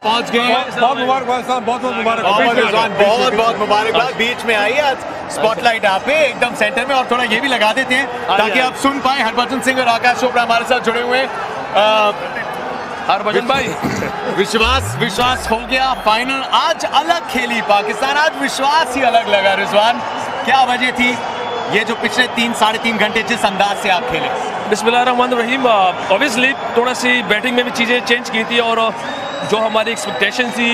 पहुंच गए। बहुत मुबारकबाद साहब, बहुत बहुत मुबारकबाद। बीच में आई आज स्पॉटलाइट आप पे एकदम सेंटर में, और थोड़ा ये भी लगा देते हैं ताकि आप सुन पाए। हरभजन सिंह और आकाश चोपड़ा हमारे साथ जुड़े हुए हैं। हरभजन भाई, विश्वास हो गया फाइनल। आज अलग खेली पाकिस्तान, आज विश्वास ही अलग लगा। रिजवान, क्या वजह थी ये जो पिछले 3-3.5 घंटे जिस अंदाज से आप खेले? बिस्मिल्लाहिर्रहमानिर्रहीम। ऑब्वियसली थोड़ा सी बैटिंग में भी चीज़ें चेंज की थी, और जो हमारी एक्सपेक्टेशन थी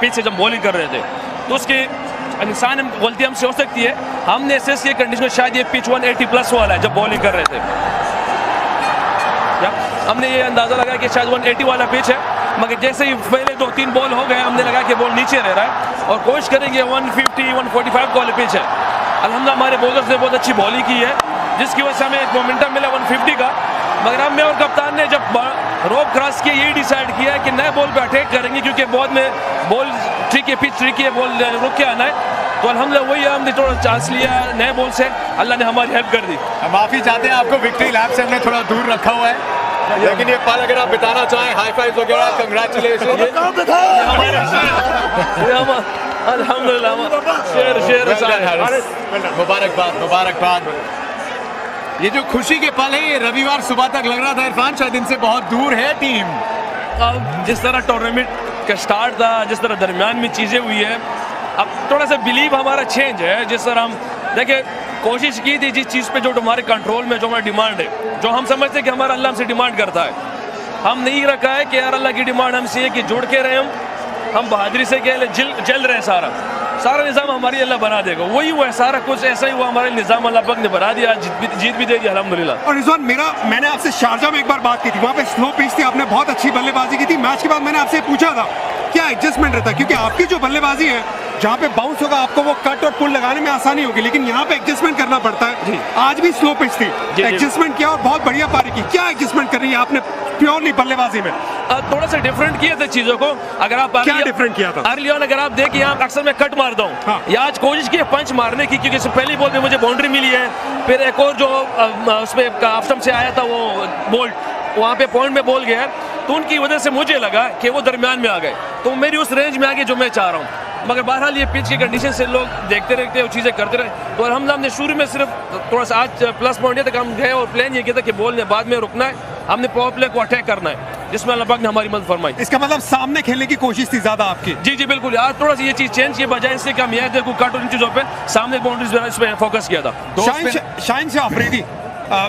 पिच से जब बॉलिंग कर रहे थे तो उसके इंसान गलती हमसे हो सकती है। हमने एसेस किया कंडीशन में शायद ये पिच 180+ वाला है जब बॉलिंग कर रहे थे। हमने ये अंदाज़ा लगा कि शायद 180 वाला पिच है, मगर जैसे ही पहले 2-3 बॉल हो गए हमने लगा कि बॉल नीचे रह रहा है और कोशिश करेंगे 150-145 वाले पिच है। अल्हम्दुलिल्लाह हमारे बॉलर्स ने बहुत अच्छी बॉलिंग की है, जिसकी वजह से हमें एक मोमेंटम मिला 150 का। मगर हम मैं और कप्तान ने जब रोप क्रॉस किया यही डिसाइड किया है कि नए बॉल पे अटैक करेंगे, क्योंकि बहुत में बॉल ट्रिकी है, पिच ट्रिकी है, बॉल रुक के आना है। तो अल्हम्दुलिल्लाह वही हमने थोड़ा चांस लिया नए बॉल से, अल्लाह ने हमारी हेल्प कर दी। माफ़ी चाहते हैं आपको, विक्ट्री लैप से हमने थोड़ा दूर रखा हुआ है, लेकिन ये पल अगर आप बिताना चाहें, हाई फाइव वगैरह, कंग्रेचुलेशन। अल्हम्दुलिल्लाह मुबारकबाद। ये जो खुशी के पल है, ये रविवार सुबह तक लग रहा था इरफान शायद इनसे बहुत दूर है टीम। जिस तरह टूर्नामेंट का स्टार्ट था, जिस तरह दरमियान में चीज़ें हुई है, अब थोड़ा सा बिलीव हमारा चेंज है। जिस तरह हम देखिए कोशिश की थी जिस चीज़ पे जो हमारे कंट्रोल में, जो हमारी डिमांड है, जो हम समझते हैं कि हमारा अल्लाह हमसे डिमांड करता है, हम नहीं रखा है कि यार अल्लाह की डिमांड हमसे है कि जुड़ के रहे हम बहादुरी से कह जल रहे हैं। सारा निज़ाम हमारी अल्लाह बना देगा। वही हुआ है, सारा कुछ ऐसा ही हुआ, हमारे निज़ाम अल्लाह पाक ने बना दिया, जीत भी दे दी अल्हम्दुलिल्लाह। और रिजवान, मैंने आपसे शारजा में एक बार बात की थी, वहाँ पे स्लो पिच थी, आपने बहुत अच्छी बल्लेबाजी की थी। मैच के बाद मैंने आपसे पूछा था क्या एडजस्टमेंट रहता है, क्योंकि आपकी जो बल्लेबाजी है जहाँ पे बाउंस होगा आपको वो कट और पुल लगाने में आसानी होगी, लेकिन यहाँ पे एडजस्टमेंट करना पड़ता है। आज भी स्लो पिच थी, एडजस्टमेंट किया और बहुत बढ़िया पारी की। क्या एडजस्टमेंट कर रही है आपने प्योरली बल्लेबाजी में? थोड़ा सा डिफरेंट किए थे चीजों को। अगर आप क्या डिफरेंट किया था? अर्ली ऑन अगर आप देखिए, यहाँ अक्सर मैं कट मारता हूँ। हाँ। या आज कोशिश की पंच मारने की, क्योंकि पहली बॉल में मुझे बाउंड्री मिली है, फिर एक और जो उसमें ऑफ स्टंप से आया था वो बोल्ट, वहाँ पे पॉइंट में बॉल गया, तो उनकी वजह से मुझे लगा कि वो दरमियान में आ गए, तो मेरी उस रेंज में आ गई जो मैं चाह रहा हूँ। मगर बहरहाल ये पिच की कंडीशन से लोग देखते रहते और चीज़ें करते रहे, तो हमने शुरू में सिर्फ थोड़ा सा आज प्लस पॉइंट ये तक हम गए और प्लान ये किया था कि बॉल ने बाद में रुकना है, हमने पावर प्ले को अटैक करना है, जिसमें अल्लाह पाक ने हमारी मदद फरमाई। इसका मतलब सामने खेलने की कोशिश थी ज्यादा आपकी? जी बिल्कुल। आज थोड़ा सा ये चीज़ चेंज की बजाय इससे कि हम यह देखो कट और इन चीज़ों पे सामने बाउंड्रीज इस पे फोकस किया था। शाहीन शाह अफरीदी,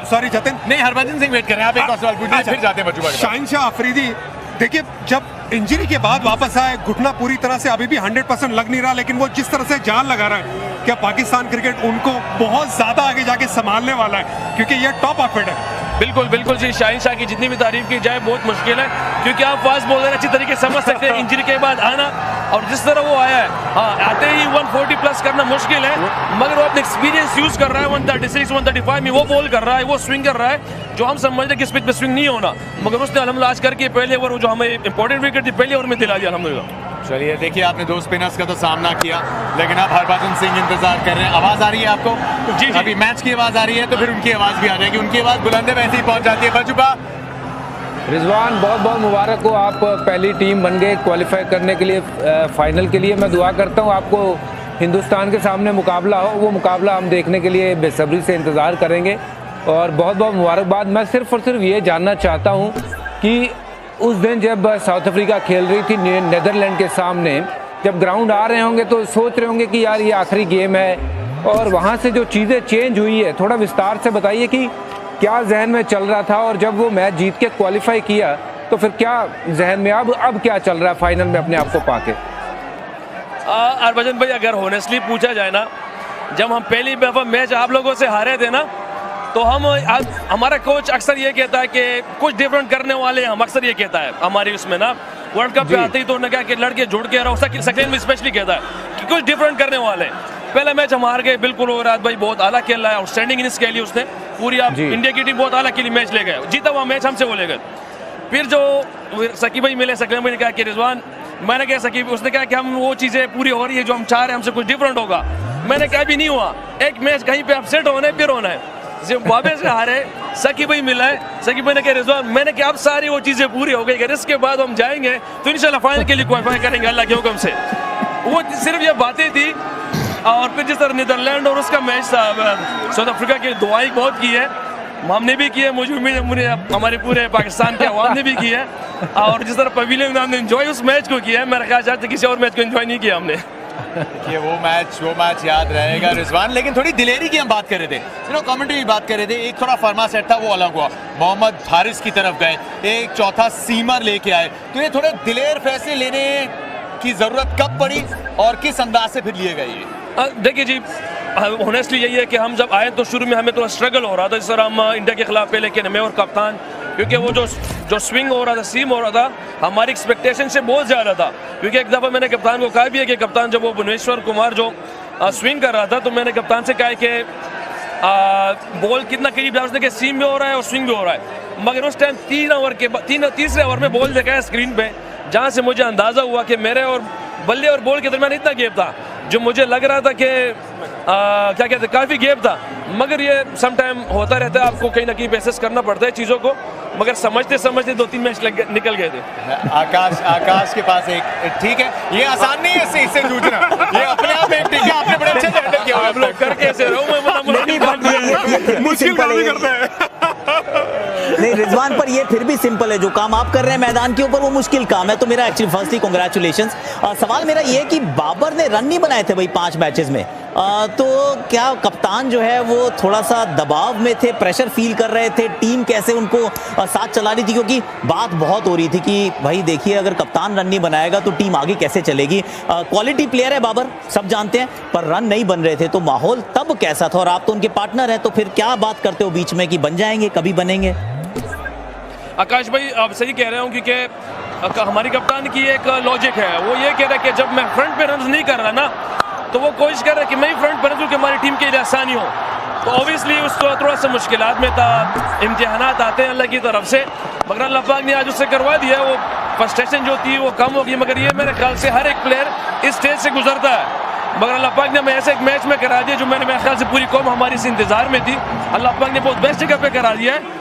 सॉरी जतिन, नहीं हरभजन सिंह वेट कर रहे हैं, आप एक और सवाल पूछिए फिर जाते हैं बच्चों। शाहीन शाह अफरीदी देखिए, जब इंजरी के बाद वापस आए, घुटना पूरी तरह से अभी भी 100% लग नहीं रहा, लेकिन वो जिस तरह से जान लगा रहा है, क्या पाकिस्तान क्रिकेट उनको बहुत ज्यादा आगे जाके संभालने वाला है, क्योंकि ये टॉप ऑफ इट है। बिल्कुल जी, शाहीन शाह की जितनी भी तारीफ की जाए बहुत मुश्किल है, क्योंकि आप फास्ट बॉलर अच्छी तरीके से समझ सकते हैं इंजरी के बाद आना, और जिस तरह वो आया है, हाँ आते ही 140+ करना मुश्किल है, मगर वो अपना एक्सपीरियंस यूज कर रहा है। 136, 135 में वो बॉल कर रहा है, वो स्विंग कर रहा है, जो हम समझते कि इस पिच पे स्विंग नहीं होना, मगर उसने अल्हम्दुलिल्लाह आज करके पहले ओवर जो हमें इंपॉर्टेंट विकेट थी पहले ओवर में दिला दिया अल्हम्दुलिल्लाह। चलिए देखिए, आपने 2 स्पिनर्स का तो सामना किया, लेकिन अब हरभजन सिंह इंतजार कर रहे हैं। आवाज आ रही है आपको? जी। अभी मैच की आवाज आ रही है, तो फिर उनकी आवाज भी आ जाएगी, उनकी आवाज बुलंद है वैसे ही पहुंच जाती है। बजुबा, रिजवान बहुत बहुत मुबारक हो, आप पहली टीम बन गए क्वालिफाई करने के लिए फाइनल के लिए। मैं दुआ करता हूँ आपको हिंदुस्तान के सामने मुकाबला हो, वो मुकाबला हम देखने के लिए बेसब्री से इंतज़ार करेंगे, और बहुत बहुत मुबारकबाद। मैं सिर्फ और सिर्फ ये जानना चाहता हूँ कि उस दिन जब साउथ अफ्रीका खेल रही थी नीदरलैंड के सामने, जब ग्राउंड आ रहे होंगे तो सोच रहे होंगे कि यार ये आखिरी गेम है, और वहाँ से जो चीज़ें चेंज हुई है, थोड़ा विस्तार से बताइए कि क्या जहन में चल रहा था, और जब वो मैच जीत के क्वालिफाई किया तो फिर क्या जहन में अब क्या चल रहा है फाइनल में अपने आप को पाके? हरभजन भाई, अगर होनेस्टली पूछा जाए ना, जब हम पहली दफा मैच आप लोगों से हारे थे ना, तो हमारा कोच अक्सर ये कहता है कि कुछ डिफरेंट करने वाले, हम अक्सर ये कहता है हमारी उसमें ना, वर्ल्ड कप पे आते ही तो उन्होंने कहा कि लड़के जुड़ के रहो, सेकंड में स्पेशली कहता है कि कुछ डिफरेंट करने वाले। पहला मैच हम हार गए बिल्कुल, और राज भाई बहुत आला खेल रहा है, आउटस्टैंडिंग इनिंग्स खेली उसने पूरी, आप इंडिया की टीम बहुत आला खेली, मैच ले गए, जीता हुआ मैच हमसे वो ले गए। फिर जो सकीब भाई मिले, सकीब भाई ने कहा कि रिजवान, मैंने कहा सकीब, उसने कहा कि हम वो चीज़ें पूरी हो रही है जो हम चाह रहे हैं, हमसे कुछ डिफरेंट होगा। मैंने कहा भी नहीं हुआ, एक मैच कहीं पे अपसेट होना है, फिर होना है। जिम्बाब्वे से हारे, सकी भाई मिला है, सकी भाई ने कहा रिजवान मैंने कहा अब सारी वो चीज़ें पूरी हो गई, अगर इसके बाद हम जाएंगे तो इंशाल्लाह फाइनल के लिए क्वालिफाई करेंगे अल्लाह के हुक्म से। वो सिर्फ ये बातें थी। और फिर जिस तरह नीदरलैंड और उसका मैच था, साउथ अफ्रीका की दुआएं बहुत की है, हमने भी की है, मुझे उम्मीद है मुझे हमारे पूरे पाकिस्तान के अवाम ने भी की है। और जिस तरह पवेलियन में हमने एंजॉय उस मैच को किया है, मेरा ख्याल आज तक किसी और मैच को एंजॉय नहीं किया हमने। कि वो मैच याद रहेगा रिजवान। लेकिन थोड़ी दिलेरी की हम बात कर रहे थे, कमेंट्री की बात कर रहे थे, एक थोड़ा फर्मा सेट था वो अलग हुआ, मोहम्मद हारिस की तरफ गए, एक चौथा सीमर लेके आए, तो ये थोड़े दिलेर फैसले लेने की जरूरत कब पड़ी और किस अंदाज से फिर लिए गए ये? देखिए जी, ऑनेस्टली यही है कि हम जब आए तो शुरू में हमें थोड़ा स्ट्रगल हो रहा था, इस तरह हम इंडिया के खिलाफ पे, लेकिन मैं और कप्तान, क्योंकि वो जो स्विंग हो रहा था, सीम हो रहा था, हमारी एक्सपेक्टेशन से बहुत ज़्यादा था। क्योंकि एक दफ़ा मैंने कप्तान को कहा भी है कि कप्तान जब वो भुवनेश्वर कुमार जो स्विंग कर रहा था, तो मैंने कप्तान से कहा कि बॉल कितना करीब है, उसने कहा सीम भी हो रहा है और स्विंग भी हो रहा है। मगर उस टाइम 3 ओवर के बाद तीसरे ओवर में बॉल देखा है स्क्रीन पे, जहाँ से मुझे अंदाज़ा हुआ कि मेरे और बल्ले और बॉल के दरमियान इतना गैप था, जो मुझे लग रहा था कि क्या कहते हैं काफ़ी गैप था। मगर ये सम टाइम होता रहता है, आपको कहीं ना कहीं बेसिस करना पड़ता है चीज़ों को, मगर समझते समझते 2-3 मैच निकल गए थे। आकाश के पास एक ठीक है, ये आसान नहीं है इससे जूझना, ये अपने आप एक ठीक है, आपने बड़े अच्छे से हैंडल किया, आप लोग करके ऐसे रहो, मुश्किल काम करते हैं। नहीं रिजवान, पर ये फिर भी सिंपल है, जो काम आप कर रहे हैं मैदान के ऊपर वो मुश्किल काम है। तो मेरा एक्चुअली फर्स्टली कांग्रेचुलेशंस। सवाल मेरा ये है कि बाबर ने रन नहीं बनाए थे भाई 5 मैचेस में, तो क्या कप्तान जो है वो थोड़ा सा दबाव में थे, प्रेशर फील कर रहे थे, टीम कैसे उनको साथ चला रही थी? क्योंकि बात बहुत हो रही थी कि भाई देखिए अगर कप्तान रन नहीं बनाएगा तो टीम आगे कैसे चलेगी। क्वालिटी प्लेयर है बाबर, सब जानते हैं, पर रन नहीं बन रहे थे, तो माहौल तब कैसा था? और आप तो उनके पार्टनर हैं, तो फिर क्या बात करते हो बीच में कि बन जाएंगे, कभी बनेंगे? आकाश भाई आप सही कह रहे हो, क्योंकि हमारी कप्तान की एक लॉजिक है, वो ये कह रहा है कि जब मैं फ्रंट पे रन नहीं कर रहा ना, तो वो कोशिश कर रहा है कि मैं ही फ्रंट पर क्योंकि हमारी टीम के लिए आसानी हो। तो ऑब्वियसली उस थोड़ा सा मुश्किलात में था, इम्तिहानात आते हैं अल्लाह की तरफ से, मगर अल्लाह पाक ने आज उससे करवा दिया, वो फ्रस्ट्रेशन जो थी वो कम हो गई। मगर ये मेरे ख्याल से हर एक प्लेयर इस स्टेज से गुजरता है, मगर अल्लाह पाक ने हमें ऐसे एक मैच में करा दिया जो मेरे ख्याल से पूरी कौम हमारी इस इंतजार में थी। अल्लाह पाक ने बहुत बेस्ट जगह पे करा दिया है।